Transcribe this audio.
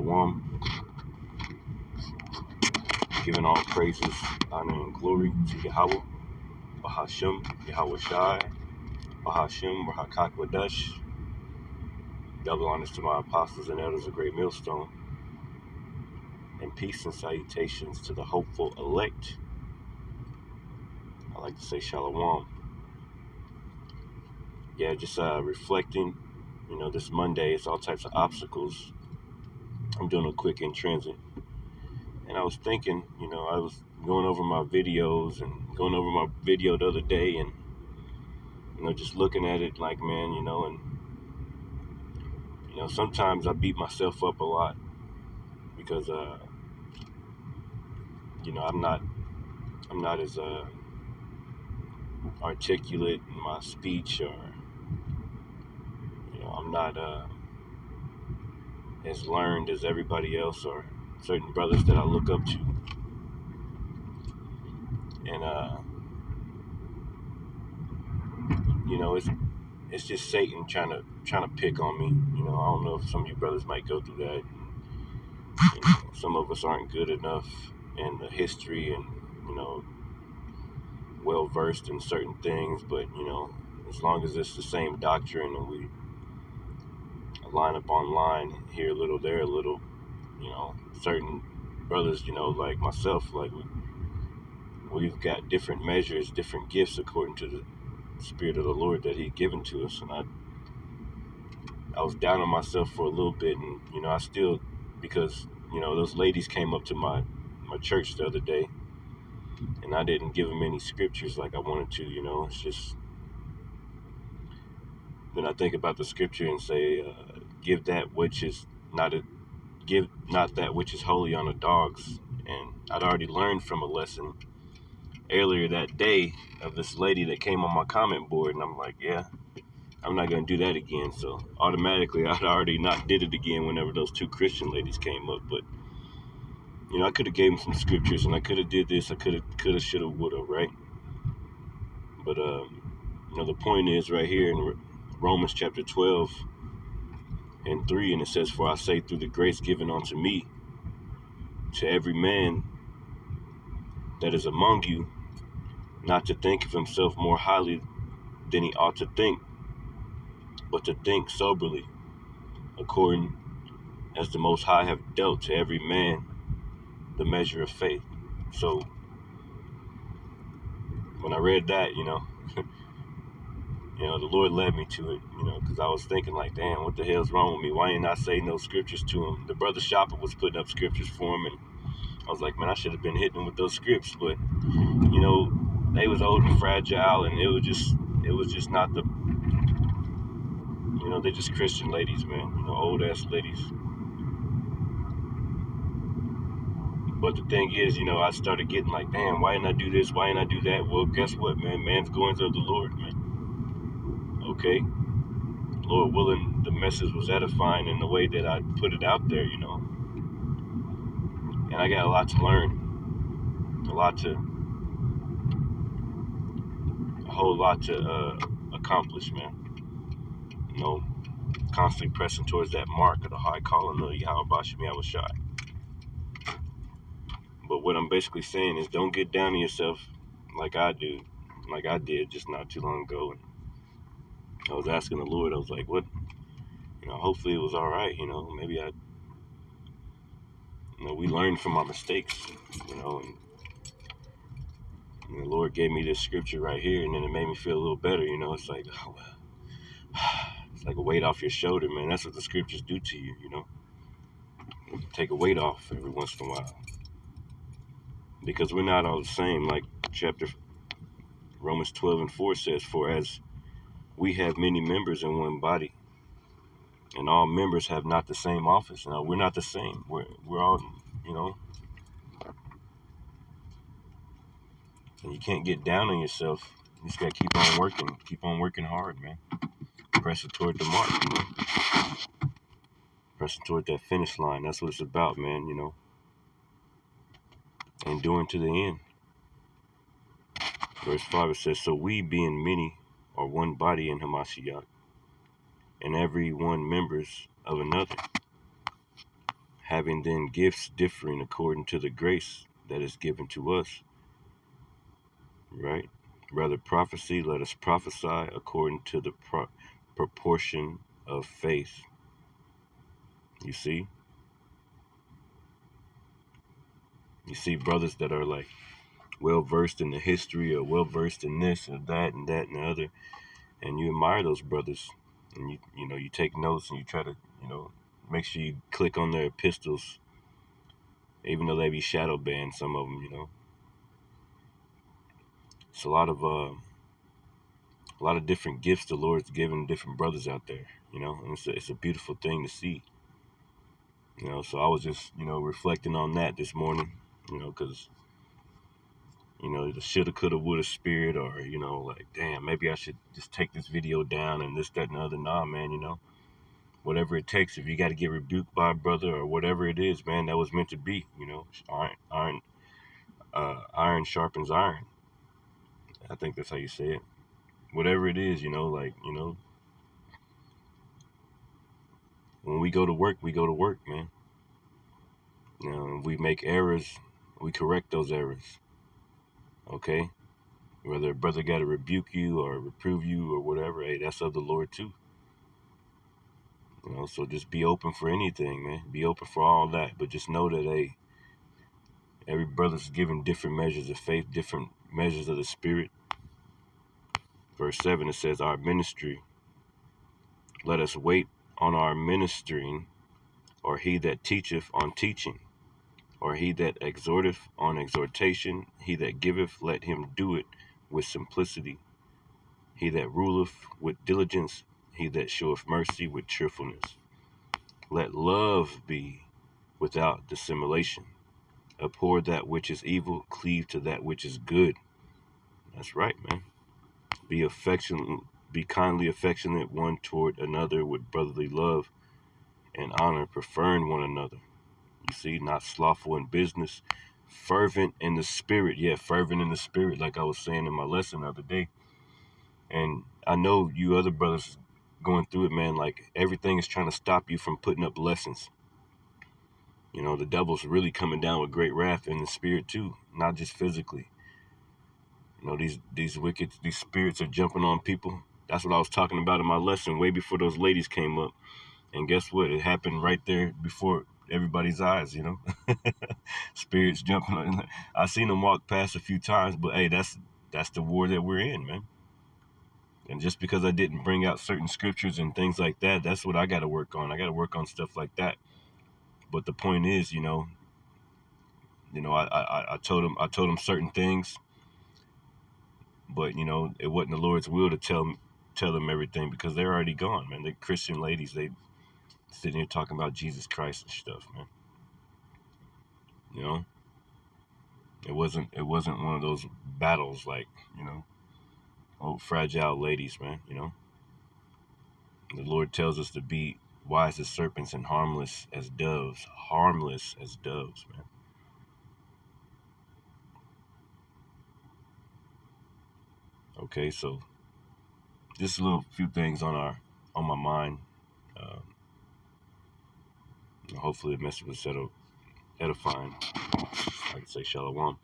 Shalom, giving all praises, honor, and glory to Yahweh, Bahashem, Yahweh Shai, Bahashem, Rahakak Wadash. Double honors to my apostles and elders of Great Millstone, and peace and salutations to the hopeful elect. I like to say Shalom. Yeah, just reflecting, this Monday, it's all types of obstacles. I'm doing a quick in transit. And I was thinking, I was going over my videos and going over my video the other day and, just looking at it like, man, and, sometimes I beat myself up a lot because, I'm not as articulate in my speech, or, I'm not as learned as everybody else or certain brothers that I look up to. And, it's just Satan trying to pick on me. I don't know if some of you brothers might go through that. Some of us aren't good enough in the history and, well versed in certain things, but, as long as it's the same doctrine and we line up online, here a little, there a little, certain brothers, like myself, like we've got different measures, different gifts according to the Spirit of the Lord that He given to us. And I was down on myself for a little bit, and I still, because those ladies came up to my church the other day, and I didn't give them any scriptures like I wanted to. It's just, when I think about the scripture and say, give not that which is holy on the dogs. And I'd already learned from a lesson earlier that day of this lady that came on my comment board, and I'm like, yeah, I'm not going to do that again. So automatically I'd already not did it again whenever those two Christian ladies came up. But I could have gave them some scriptures, and I could have did this, I could have, should have, would have, right? But the point is right here in Romans chapter 12 and 3, and it says, "For I say, through the grace given unto me, to every man that is among you, not to think of himself more highly than he ought to think, but to think soberly, according as the Most High have dealt to every man the measure of faith." So when I read that, the Lord led me to it, because I was thinking like, damn, what the hell's wrong with me? Why ain't I say no scriptures to him? The brother Shopper was putting up scriptures for him, and I was like, man, I should have been hitting him with those scripts, but they was old and fragile, and it was just not the, they're just Christian ladies, man, old ass ladies. But the thing is, I started getting like, damn, why didn't I do this? Why didn't I do that? Well, guess what, man? Man's goings of the Lord, man. Okay. Lord willing, the message was edifying in the way that I put it out there, And I got a lot to learn, a whole lot to accomplish, man. Constantly pressing towards that mark of the high calling of Yahweh Bashem Yahweh Shai. But what I'm basically saying is, don't get down on yourself like I did just not too long ago. And I was asking the Lord, I was like, what, hopefully it was all right, maybe we learned from our mistakes, and the Lord gave me this scripture right here, and then it made me feel a little better, it's like, oh, it's like a weight off your shoulder, man. That's what the scriptures do to you, take a weight off every once in a while, because we're not all the same. Like chapter Romans 12 and 4 says, "For as we have many members in one body, and all members have not the same office." Now, we're not the same. We're all, and you can't get down on yourself. You just got to keep on working hard, man. Pressing toward the mark, pressing toward that finish line. That's what it's about, man, enduring to the end. Verse 5, it says, "So we, being many, are one body in Hamashiach, and every one members of another, Having then gifts differing according to the grace that is given to us, right? Rather prophecy, let us prophesy according to the proportion of faith. You see? You see brothers that are like well versed in the history or well versed in this and that and that and the other, and you admire those brothers, and you take notes and you try to make sure you click on their epistles, even though they be shadow banned, some of them. It's a lot of different gifts the Lord's given different brothers out there, and it's a beautiful thing to see. So I was just reflecting on that this morning, because the shoulda, coulda, woulda spirit, or like, damn, maybe I should just take this video down and this, that, and the other. Nah, man, whatever it takes. If you got to get rebuked by a brother or whatever it is, man, that was meant to be. Iron sharpens iron. I think that's how you say it. Whatever it is, when we go to work, man. If we make errors, we correct those errors. Okay? Whether a brother got to rebuke you or reprove you or whatever, hey, that's of the Lord too. So just be open for anything, man. Be open for all that. But just know that, hey, every brother's given different measures of faith, different measures of the Spirit. Verse 7, it says, our ministry, let us wait on our ministering, or he that teacheth on teaching, or he that exhorteth on exhortation, he that giveth, let him do it with simplicity. He that ruleth with diligence, he that showeth mercy with cheerfulness. Let love be without dissimulation. Abhor that which is evil, cleave to that which is good. That's right, man. Be kindly affectionate one toward another with brotherly love and honor, preferring one another. You see, not slothful in business, fervent in the spirit. Yeah, fervent in the spirit, like I was saying in my lesson the other day. And I know you other brothers going through it, man, like everything is trying to stop you from putting up lessons. The devil's really coming down with great wrath in the spirit too, not just physically. These spirits are jumping on people. That's what I was talking about in my lesson way before those ladies came up. And guess what? It happened right there before everybody's eyes, Spirits jumping on. I seen them walk past a few times, but hey, that's the war that we're in, man. And just because I didn't bring out certain scriptures and things like that, that's what I got to work on. I got to work on stuff like that. But the point is, I told them certain things, but it wasn't the Lord's will to tell them everything, because they're already gone, man. They're Christian ladies. They sitting here talking about Jesus Christ and stuff, man. It wasn't one of those battles like old fragile ladies, man. The Lord tells us to be wise as serpents and harmless as doves. Harmless as doves, man. Okay, so just a little few things on my mind. Hopefully the message was edifying. I can say shalom.